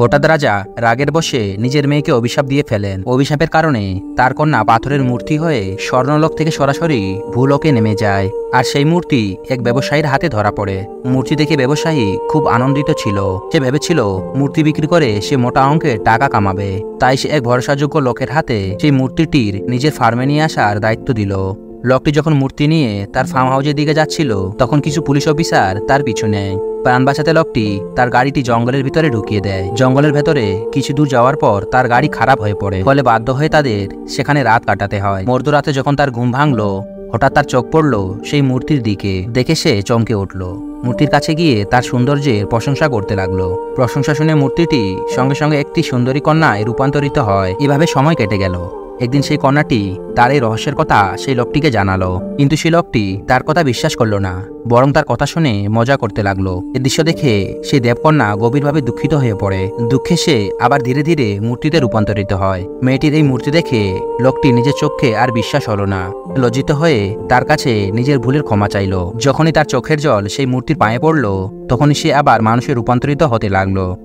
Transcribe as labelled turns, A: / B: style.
A: হঠাৎ রাজা রাগের বশে নিজের মেয়েকে অভিশাপ দিয়ে ফেলেন। অভিশাপের কারণে তার কন্যা পাথরের মূর্তি হয়ে স্বর্ণলোক থেকে সরাসরি ভূলোকে নেমে যায়। আর সেই মূর্তি এক ব্যবসায়ীর হাতে ধরা পড়ে। মূর্তি দেখে ব্যবসায়ী খুব আনন্দিত ছিল। সে ভেবেছিল মূর্তি বিক্রি করে সে মোটা অঙ্কের টাকা কামাবে। তাই সে এক ভরসাযোগ্য লোকের হাতে সেই মূর্তিটির নিজের ফার্মে নিয়ে আসার দায়িত্ব দিল। লোকটি যখন মূর্তি নিয়ে তার ফার্ম হাউসের দিকে যাচ্ছিল, তখন কিছু পুলিশ অফিসার তার পিছু নেয়। প্রাণ বাঁচাতে লোকটি তার গাড়িটি জঙ্গলের ভিতরে ঢুকিয়ে দেয়। জঙ্গলের ভেতরে কিছু দূর যাওয়ার পর তার গাড়ি খারাপ হয়ে পড়ে। ফলে বাধ্য হয়ে তাদের সেখানে রাত কাটাতে হয়। মধ্যরাতে যখন তার ঘুম ভাঙলো, হঠাৎ তার চোখ পড়ল সেই মূর্তির দিকে। দেখে সে চমকে উঠল। মূর্তির কাছে গিয়ে তার সৌন্দর্যের প্রশংসা করতে লাগলো। প্রশংসা শুনে মূর্তিটি সঙ্গে সঙ্গে একটি সুন্দরী কন্যায় রূপান্তরিত হয়। এভাবে সময় কেটে গেল। একদিন সেই কন্যাটি তার এই রহস্যের কথা সেই লোকটিকে জানালো, কিন্তু সেই লোকটি তার কথা বিশ্বাস করলো না, বরং তার কথা শুনে মজা করতে লাগলো। এই দৃশ্য দেখে সেই দেবকন্যা গভীরভাবে দুঃখিত হয়ে পড়ে। দুঃখে সে আবার ধীরে ধীরে মূর্তিতে রূপান্তরিত হয়। মেয়েটির এই মূর্তি দেখে লোকটি নিজের চোখে আর বিশ্বাস হলো না। লজ্জিত হয়ে তার কাছে নিজের ভুলের ক্ষমা চাইল। যখনই তার চোখের জল সেই মূর্তির পায়ে পড়ল, তখনই সে আবার মানুষে রূপান্তরিত হতে লাগলো।